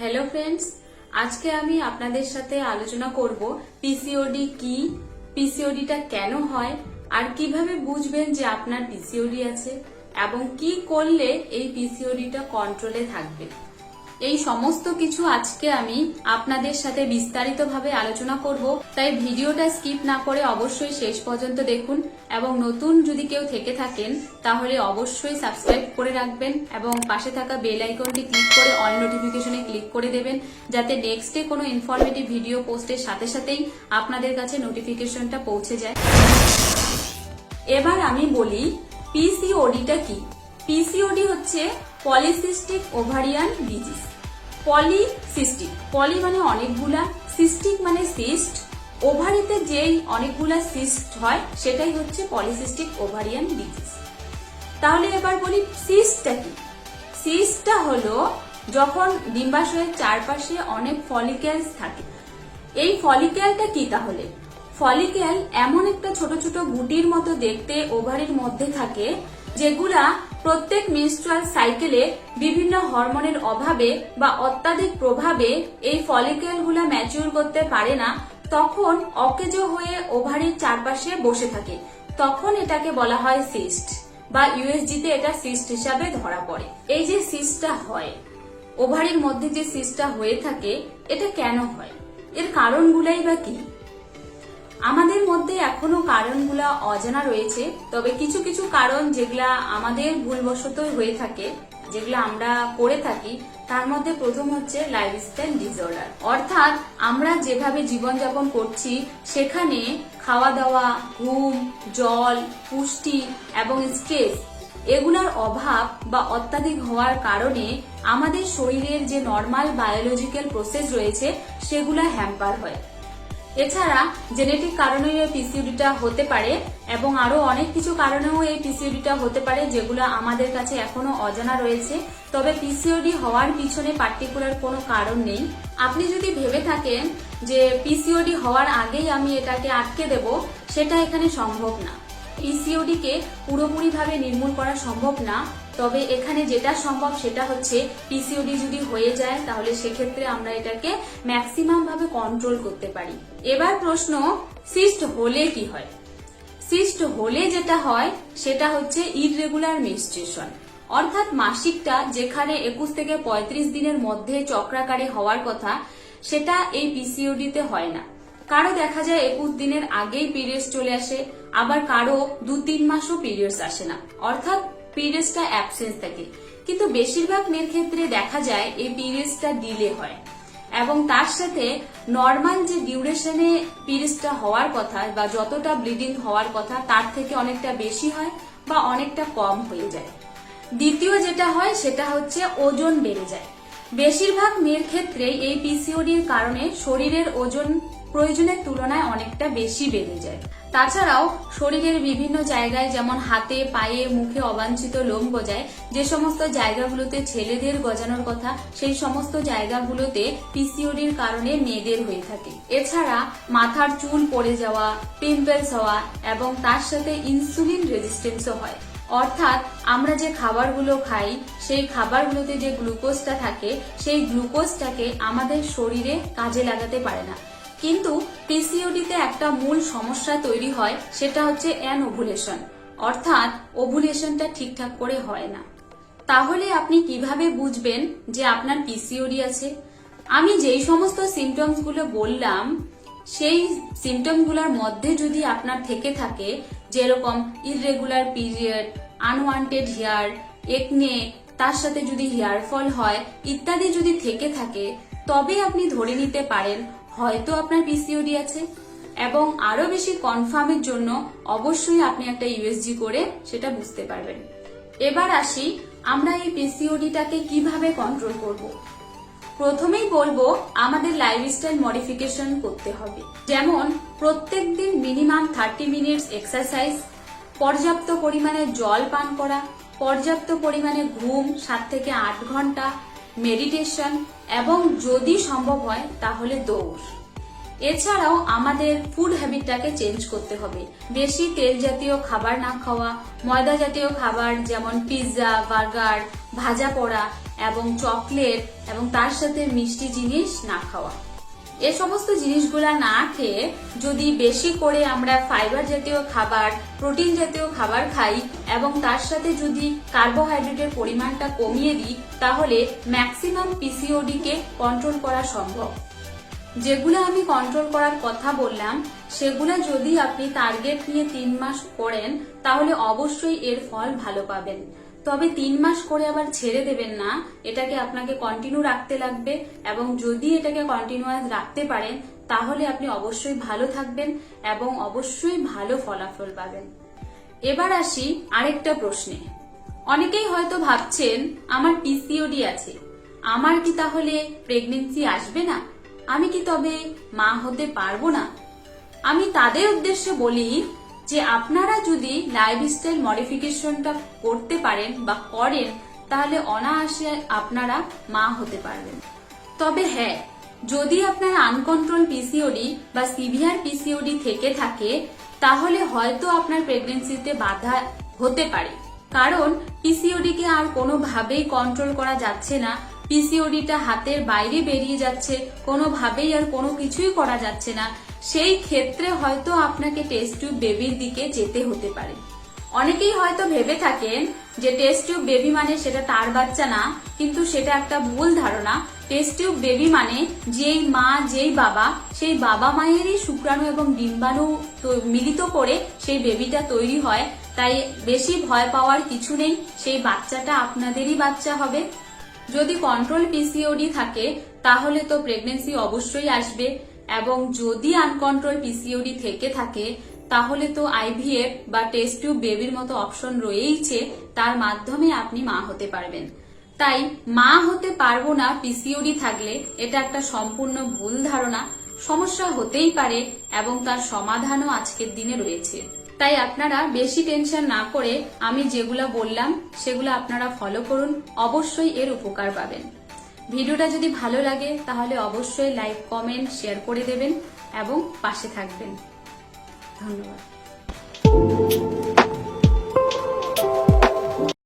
Hello friends, আজকে আমি আপনাদের সাথে আলোচনা করব পিসিওডি কি, পিসিওডিটা কেন হয় আর কিভাবে বুঝবেন যে আপনার পিসিওডি আছে এবং কি করলে এই পিসিওডিটা কন্ট্রোলে থাকবে। এই সমস্ত কিছু আজকে আমি আপনাদের সাথে বিস্তারিতভাবে আলোচনা করব, তাই ভিডিওটা স্কিপ না করে অবশ্যই শেষ পর্যন্ত দেখুন এবং নতুন যদি কেউ থেকে থাকেন তাহলে অবশ্যই সাবস্ক্রাইব করে রাখবেন এবং পাশে থাকা বেল আইকনটি ক্লিক করে অল নোটিফিকেশনে ক্লিক করে দেবেন, যাতে নেক্সটে কোনো ইনফরমেটিভ ভিডিও পোস্টের সাথে সাথেই আপনাদের কাছে নোটিফিকেশনটা পৌঁছে যায়। এবার আমি বলি পিসিওডিটা কি। পিসিওডি হচ্ছে পলিসিস্টিক ওভারিয়ান ডিজিজ। পলিসিস্টিক, পলি মানে অনেকগুলা, সিস্টিক মানে সিস্ট, ওভারিতে যেই অনেকগুলা সিস্ট হয় সেটাই হচ্ছে পলিসিস্টিক ওভারিয়ান ডিজিজ। তাহলে এবার বলি সিস্টটা কি। সিস্টটা হলো যখন ডিম্বাশয়ের চারপাশে অনেক ফলিকেলস থাকে। এই ফলিকেলটা কি তাহলে? ফলিকেল এমন একটা ছোট ছোট গুটির মতো দেখতে ওভারির মধ্যে থাকে, যেগুলা প্রত্যেক মেনস্ট্রুয়াল সাইকেলে বিভিন্ন হরমোনের অভাবে বা অত্যাধিক প্রভাবে এই ফলিকেলগুলা ম্যাচিউর করতে পারে না, তখন অকেজো হয়ে ওভারির চারপাশে বসে থাকে। তখন এটাকে বলা হয় সিস্ট, বা ইউএসজিতে এটা সিস্ট হিসাবে ধরা পড়ে। এই যে সিস্টটা হয়, ওভারির মধ্যে যে সিস্টটা হয়ে থাকে, এটা কেন হয়? এর কারণগুলাই বা কি? আমাদের মধ্যে এখনো কারণগুলা অজানা রয়েছে, তবে কিছু কিছু কারণ যেগুলা আমাদের ভুলবশতই হয়ে থাকে, যেগুলা আমরা করে থাকি, তার মধ্যে প্রথম হচ্ছে লাইফস্টাইল ডিসঅর্ডার। অর্থাৎ আমরা যেভাবে জীবনযাপন করছি সেখানে খাওয়া দাওয়া, ঘুম, জল, পুষ্টি এবং স্ট্রেস এগুলার অভাব বা অত্যাধিক হওয়ার কারণে আমাদের শরীরের যে নর্মাল বায়োলজিক্যাল প্রসেস রয়েছে সেগুলা হ্যাম্পার হয়। এছাড়া জেনেটিক কারণেও এই পিসিওডিটা হতে পারে এবং আরো অনেক কিছু কারণেও এই পিসিওডিটা হতে পারে, যেগুলো আমাদের কাছে এখনো অজানা রয়েছে। তবে পিসিওডি হওয়ার পিছনে পার্টিকুলার কোনো কারণ নেই। আপনি যদি ভেবে থাকেন যে পিসিওডি হওয়ার আগেই আমি এটাকে আটকে দেব, সেটা এখানে সম্ভব না। পিসিওডি কে পুরোপুরিভাবে নির্মূল করা সম্ভব না, তবে এখানে যেটা সম্ভব সেটা হচ্ছে পিসিওডি যদি হয়ে যায় তাহলে সেক্ষেত্রে আমরা এটাকে ম্যাক্সিমাম ভাবে কন্ট্রোল করতে পারি। এবার প্রশ্ন, সিস্ট হলে কি হয়? সিস্ট হলে যেটা হয় সেটা হচ্ছে ইররেগুলার মেনস্ট্রুয়েশন, অর্থাৎ মাসিকটা যেখানে 21 থেকে 35 দিনের মধ্যে চক্রাকারে হওয়ার কথা, সেটা এই পিসিওডিতে হয় না। কারো দেখা যায় 21 দিনের আগেই পিরিয়ডস চলে আসে, আবার কারো 2-3 মাসও পিরিয়ডস আসে না, অর্থাৎ পিরিয়ডসটা অ্যাবসেন্স থাকে। কিন্তু বেশিরভাগ মেয়ের ক্ষেত্রে দেখা যায় এই পিরিয়ডসটা ডিলে হয় এবং তার সাথে নর্মাল যে ডিউরেশনে পিরিয়ডসটা হওয়ার কথা বা যতটা ব্লিডিং হওয়ার কথা তার থেকে অনেকটা বেশি হয় বা অনেকটা কম হয়ে যায়। দ্বিতীয় যেটা হয় সেটা হচ্ছে ওজন বেড়ে যায়। বেশিরভাগ মেয়ের ক্ষেত্রে এই পিসিওডির কারণে শরীরের ওজন প্রয়োজনের তুলনায় অনেকটা বেশি বেড়ে যায়। তাছাড়াও শরীরের বিভিন্ন জায়গায় যেমন হাতে, পায়ে, মুখে অবাঞ্ছিত লোম গজায়, যে সমস্ত জায়গাগুলোতে ছেলেদের গজানোর কথা সেই সমস্ত জায়গাগুলোতে পিসিওডির কারণে মেয়েদের হয়ে থাকে। এছাড়া মাথার চুল পড়ে যাওয়া, পিম্পলস হওয়া এবং তার সাথে ইনসুলিন রেজিস্ট্যান্সও হয়। অর্থাৎ আমরা যে খাবারগুলো খাই সেই খাবারগুলোতে যে গ্লুকোজটা থাকে সেই গ্লুকোজটাকে আমাদের শরীরে কাজে লাগাতে পারে না। কিন্তু পিসিওডিতে একটা মূল সমস্যা তৈরি হয়, সেটা হচ্ছে অ্যানওভুলেশন, অর্থাৎ ওভুলেশনটা ঠিকঠাক করে হয় না। তাহলে আপনি কিভাবে বুঝবেন যে আপনার পিসিওডি আছে? আমি যেই সমস্ত সিমটমস গুলো বললাম সেই সিমটমগুলোর মধ্যে যদি আপনার থেকে থাকে, যেরকম ইররেগুলার পিরিয়ড, আনওয়ান্টেড হেয়ার, একনে, তার সাথে যদি হেয়ার ফল হয় ইত্যাদি যদি থেকে থাকে, তবে আপনি ধরে নিতে পারেন হয়তো আপনার পিসিওডি আছে। এবং আরো বেশি কনফার্মের জন্য অবশ্যই আপনি একটা ইউএসজি করে সেটা বুঝতে পারবেন। এবার আসি আমরা এই পিসিওডিটাকে কিভাবে কন্ট্রোল করব। প্রথমেই বলবো আমাদের লাইফস্টাইল মডিফিকেশন করতে হবে, যেমন প্রত্যেকদিন মিনিমাম 30 মিনিটস এক্সারসাইজ, পর্যাপ্ত পরিমাণে জল পান করা, পর্যাপ্ত পরিমাণে ঘুম 7 থেকে 8 ঘন্টা, মেডিটেশন এবং যদি সম্ভব হয় তাহলে দৌড়। এছাড়াও আমাদের ফুড হ্যাবিটটাকে চেঞ্জ করতে হবে। বেশি তেল জাতীয় খাবার না খাওয়া, ময়দা জাতীয় খাবার যেমন পিৎজা, বার্গার, ভাজা পোড়া এবং চকলেট এবং তার সাথে মিষ্টি জিনিস না খাওয়া। এ সমস্ত জিনিসগুলা না খেয়ে যদি বেশি করে আমরা ফাইবার জাতীয় খাবার, প্রোটিন জাতীয় খাবার খাই এবং তার সাথে যদি কার্বোহাইড্রেটের পরিমাণটা কমিয়ে দিই, তাহলে ম্যাক্সিমাম পিসিওডি কে কন্ট্রোল করা সম্ভব। যেগুলো আমি কন্ট্রোল করার কথা বললাম সেগুলো যদি আপনি টার্গেট নিয়ে 3 মাস করেন তাহলে অবশ্যই এর ফল ভালো পাবেন। তবে 3 মাস করে আবার ছেড়ে দেবেন না, এটাকে আপনাকে কন্টিনিউ রাখতে লাগবে এবং যদি এটাকে কন্টিনিউয়াস রাখতে পারেন তাহলে আপনি অবশ্যই ভালো থাকবেন এবং অবশ্যই ভালো ফলাফল পাবেন। এবার আসি আরেকটা প্রশ্নে। অনেকেই হয়তো ভাবছেন আমার পিসিওডি আছে, আমার কি তাহলে প্রেগনেন্সি আসবে না? আমি কি তবে মা হতে পারবো না? আমি তাদের উদ্দেশ্যে বলি যে আপনারা যদি লাইফস্টাইল মডিফিকেশনটা করতে পারেন বা করেন তাহলে অনায়াসে আপনারা মা হতে পারবেন। তবে হ্যাঁ, যদি আপনার আনকন্ট্রোল পিসিওডি বা সিভিয়ার পিসিওডি থেকে থাকে তাহলে হয়তো আপনার প্রেগনেন্সিতে বাধা হতে পারে, কারণ পিসিওডি কে আর কোনোভাবেই কন্ট্রোল করা যাচ্ছে না। পিসিওডিটা হাতের বাইরে বেরিয়ে যাচ্ছে, কোনোভাবেই আর কোনো কিছুই করা যাচ্ছে না। সেই ক্ষেত্রে হয়তো আপনাকে টেস্ট টিউব বেবির দিকে যেতে হতে পারে। অনেকেই হয়তো ভেবে থাকেন যে টেস্ট টিউব বেবি মানে সেটা তার বাচ্চা না, কিন্তু সেটা একটা ভুল ধারণা। টেস্ট টিউব বেবি মানে যেই মা যেই বাবা, সেই বাবা মায়েরই শুক্রাণু এবং ডিম্বাণু মিলিত করে সেই বেবিটা তৈরি হয়। তাই বেশি ভয় পাওয়ার কিছু নেই, সেই বাচ্চাটা আপনাদেরই বাচ্চা হবে। যদি কন্ট্রোল পিসিওডি থাকে তাহলে তো প্রেগনেন্সি অবশ্যই আসবে, এবং যদি আনকন্ট্রোল পিসিওডি থেকে থাকে তাহলে তো আইভিএফ বা টেস্ট টিউব বেবির মতো অপশন রয়েইছে, তার মাধ্যমে আপনি মা হতে পারবেন। তাই মা হতে পারবো না পিসিওডি থাকলে এটা একটা সম্পূর্ণ ভুল ধারণা। সমস্যা হতেই পারে এবং তার সমাধানও আজকের দিনে রয়েছে। তাই আপনারা বেশি টেনশন না করে আমি যেগুলো বললাম সেগুলো আপনারা ফলো করুন, অবশ্যই এর উপকার পাবেন। ভিডিওটা যদি ভালো লাগে তাহলে অবশ্যই লাইক, কমেন্ট, শেয়ার করে দেবেন এবং পাশে থাকবেন। ধন্যবাদ।